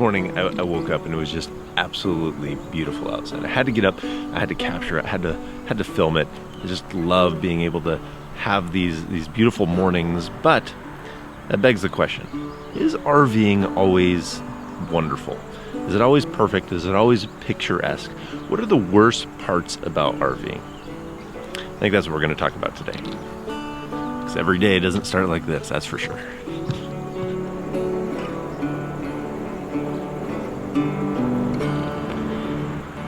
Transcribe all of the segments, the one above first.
morning I woke up and it was just absolutely beautiful outside. I had to get up, I had to capture it, I had to film it. I just love being able to have these beautiful mornings, but that begs the question, is RVing always wonderful? Is it always perfect? Is it always picturesque? What are the worst parts about RVing? I think that's what we're going to talk about today. Because every day doesn't start like this, that's for sure.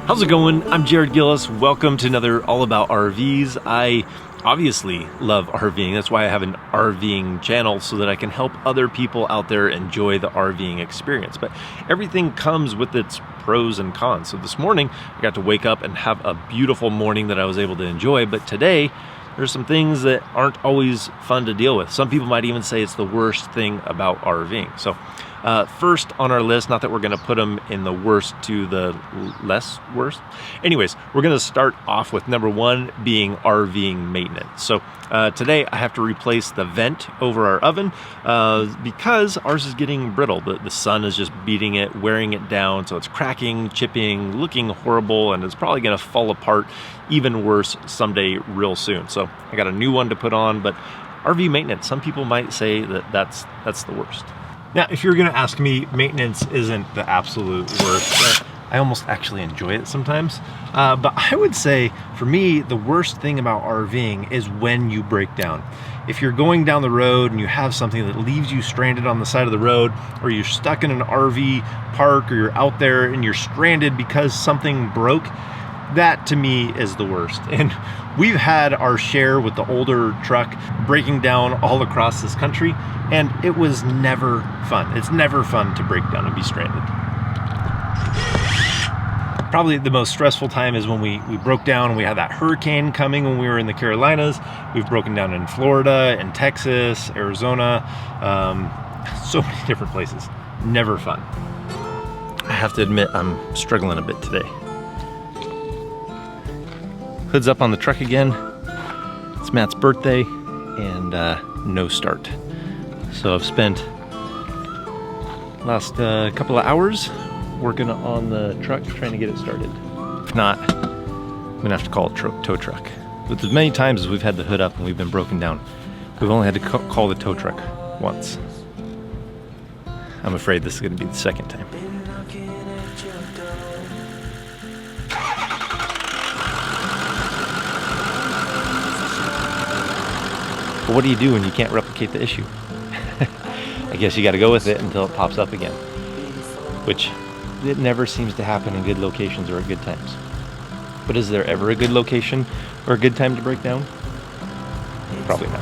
How's it going? I'm Jared Gillis. Welcome to another All About RVs. I obviously love RVing. That's why I have an RVing channel, so that I can help other people out there enjoy the RVing experience. But everything comes with its pros and cons. So this morning I got to wake up and have a beautiful morning that I was able to enjoy. But today there's some things that aren't always fun to deal with. Some people might even say it's the worst thing about RVing. So first on our list, not that we're going to put them in the worst to the less worst. Anyways, we're going to start off with number one being RVing maintenance. So today I have to replace the vent over our oven because ours is getting brittle. The sun is just beating it, wearing it down. So it's cracking, chipping, looking horrible, and it's probably going to fall apart even worse someday real soon. So I got a new one to put on, but RV maintenance, some people might say that that's the worst. Now, if you're gonna ask me, maintenance isn't the absolute worst. I almost actually enjoy it sometimes. But I would say, for me, the worst thing about RVing is when you break down. If you're going down the road and you have something that leaves you stranded on the side of the road, or you're stuck in an RV park, or you're out there and you're stranded because something broke, that to me is the worst. And we've had our share with the older truck breaking down all across this country, and it was never fun. It's never fun to break down and be stranded. Probably the most stressful time is when we broke down and we had that hurricane coming when we were in the Carolinas. We've broken down in Florida, in Texas, Arizona, so many different places. Never fun. I have to admit, I'm struggling a bit today. Hood's up on the truck again. It's Matt's birthday and no start. So I've spent last couple of hours working on the truck trying to get it started. If not, I'm gonna have to call a tow truck. But as many times as we've had the hood up and we've been broken down, we've only had to call the tow truck once. I'm afraid this is gonna be the second time. But what do you do when you can't replicate the issue? I guess you got to go with it until it pops up again, which it never seems to happen in good locations or at good times. But is there ever a good location or a good time to break down? Probably not.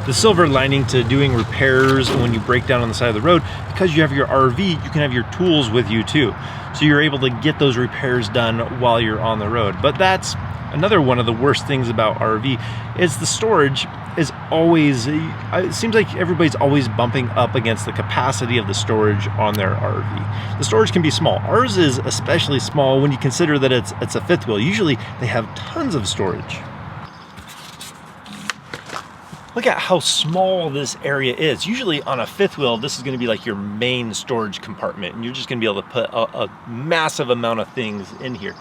The silver lining to doing repairs when you break down on the side of the road, because you have your RV, you can have your tools with you too. So you're able to get those repairs done while you're on the road. But that's another one of the worst things about RV, is the storage is always, it seems like everybody's always bumping up against the capacity of the storage on their RV. The storage can be small. Ours is especially small when you consider that it's a fifth wheel. Usually they have tons of storage. Look at how small this area is. Usually on a fifth wheel, this is gonna be like your main storage compartment, and you're just gonna be able to put a massive amount of things in here.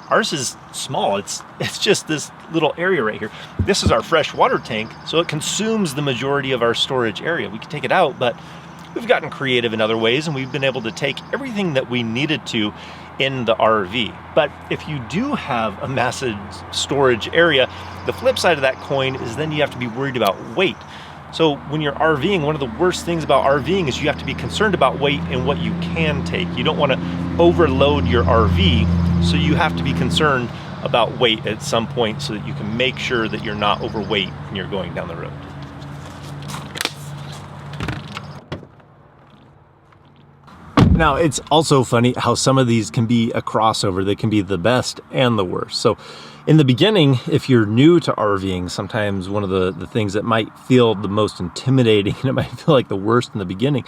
Ours is small. It's just this little area right here. This is our fresh water tank, so it consumes the majority of our storage area. We could take it out, but we've gotten creative in other ways, and we've been able to take everything that we needed to in the RV. But if you do have a massive storage area, the flip side of that coin is then you have to be worried about weight. So when you're RVing, one of the worst things about RVing is you have to be concerned about weight and what you can take. You don't want to overload your RV, so you have to be concerned about weight at some point so that you can make sure that you're not overweight when you're going down the road. Now, it's also funny how some of these can be a crossover. They can be the best and the worst. So In the beginning, if you're new to RVing, sometimes one of the things that might feel the most intimidating, and it might feel like the worst in the beginning,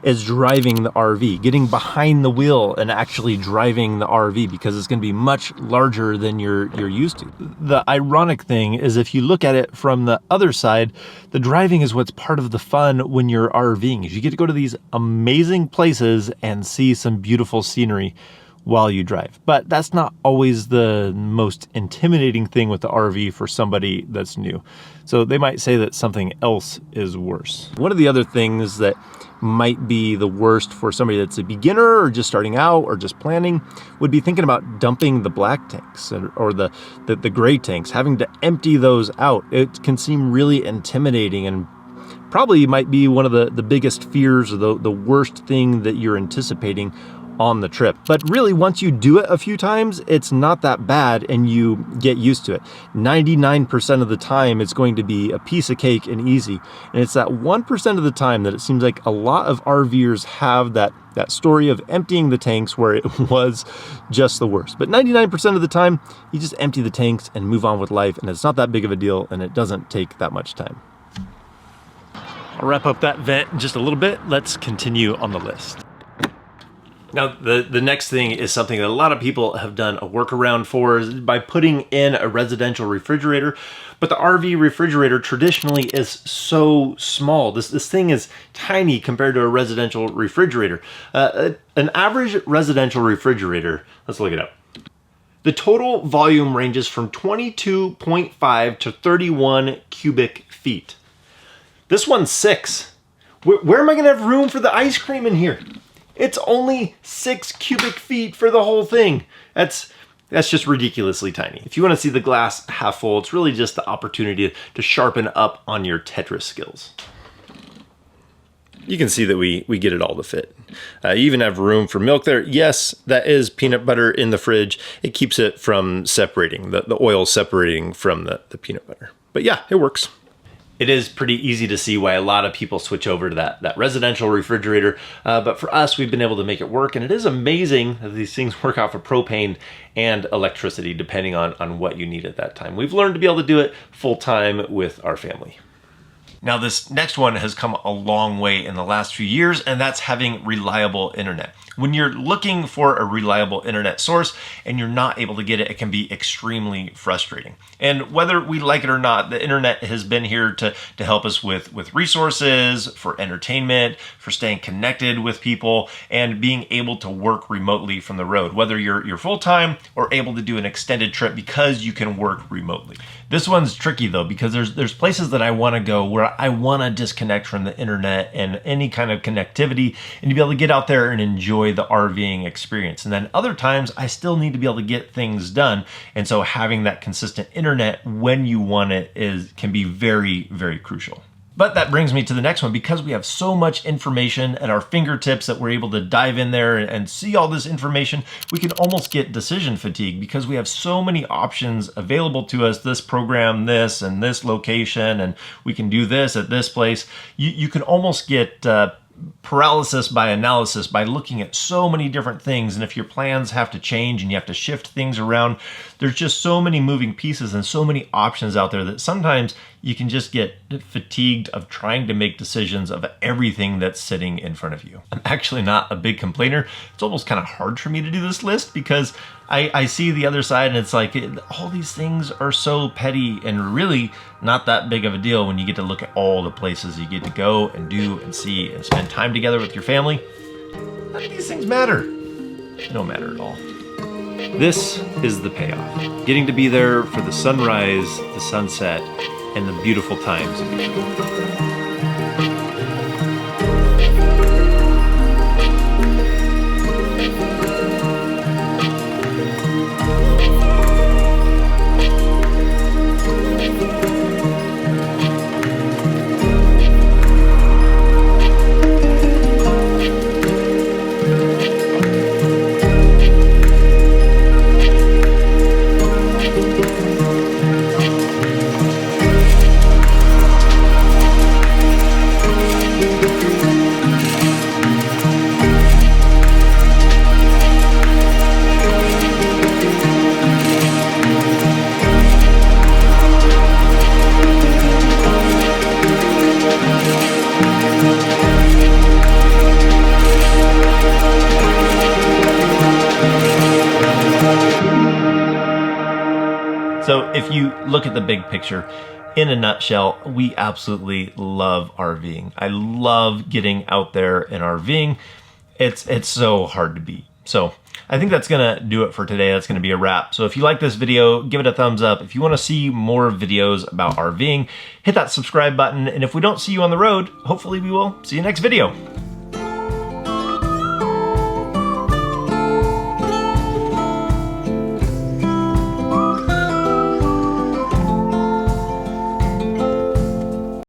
is driving the RV, getting behind the wheel and actually driving the RV, because it's going to be much larger than you're used to. The ironic thing is, if you look at it from the other side, the driving is what's part of the fun when you're RVing. You get to go to these amazing places and see some beautiful scenery while you drive. But that's not always the most intimidating thing with the RV for somebody that's new. So they might say that something else is worse. One of the other things that might be the worst for somebody that's a beginner or just starting out or just planning would be thinking about dumping the black tanks or the gray tanks, having to empty those out. It can seem really intimidating and probably might be one of the biggest fears or the worst thing that you're anticipating on the trip. But really, once you do it a few times, it's not that bad and you get used to it. 99% of the time, it's going to be a piece of cake and easy. And it's that 1% of the time that it seems like a lot of RVers have that story of emptying the tanks where it was just the worst. But 99% of the time, you just empty the tanks and move on with life, and it's not that big of a deal, and it doesn't take that much time. I'll wrap up that vent in just a little bit. Let's continue on the list. Now, the next thing is something that a lot of people have done a workaround for, is by putting in a residential refrigerator. But the RV refrigerator traditionally is so small. This thing is tiny compared to a residential refrigerator. An average residential refrigerator, let's look it up. The total volume ranges from 22.5 to 31 cubic feet. This one's 6. Where am I gonna have room for the ice cream in here? It's only 6 cubic feet for the whole thing. That's just ridiculously tiny. If you want to see the glass half full, it's really just the opportunity to sharpen up on your Tetris skills. You can see that we get it all to fit. You even have room for milk there. Yes, that is peanut butter in the fridge. It keeps it from separating, the oil separating from the peanut butter. But yeah, it works. It is pretty easy to see why a lot of people switch over to that residential refrigerator. But for us, we've been able to make it work. And it is amazing that these things work off of propane and electricity, depending on what you need at that time. We've learned to be able to do it full time with our family. Now, this next one has come a long way in the last few years, and that's having reliable internet. When you're looking for a reliable internet source and you're not able to get it, it can be extremely frustrating. And whether we like it or not, the internet has been here to help us with resources, for entertainment, for staying connected with people, and being able to work remotely from the road, whether you're full-time or able to do an extended trip because you can work remotely. This one's tricky though, because there's places that I want to go where I want to disconnect from the internet and any kind of connectivity, and to be able to get out there and enjoy the RVing experience. And then other times I still need to be able to get things done. And so having that consistent internet when you want it can be very, very crucial. But that brings me to the next one. Because we have so much information at our fingertips that we're able to dive in there and see all this information, we can almost get decision fatigue because we have so many options available to us. This program, this, and this location, and we can do this at this place. You can almost get paralysis by analysis by looking at so many different things. And if your plans have to change and you have to shift things around, there's just so many moving pieces and so many options out there that sometimes you can just get fatigued of trying to make decisions of everything that's sitting in front of you. I'm actually not a big complainer. It's almost kind of hard for me to do this list because I see the other side and it's like all these things are so petty and really not that big of a deal when you get to look at all the places you get to go and do and see and spend time together with your family. None of these things matter. They don't matter at all. This is the payoff. Getting to be there for the sunrise, the sunset, and the beautiful times in between. So if you look at the big picture, in a nutshell, we absolutely love RVing. I love getting out there and RVing. It's so hard to beat. So I think that's gonna do it for today. That's gonna be a wrap. So if you like this video, give it a thumbs up. If you wanna see more videos about RVing, hit that subscribe button. And if we don't see you on the road, hopefully we will see you next video.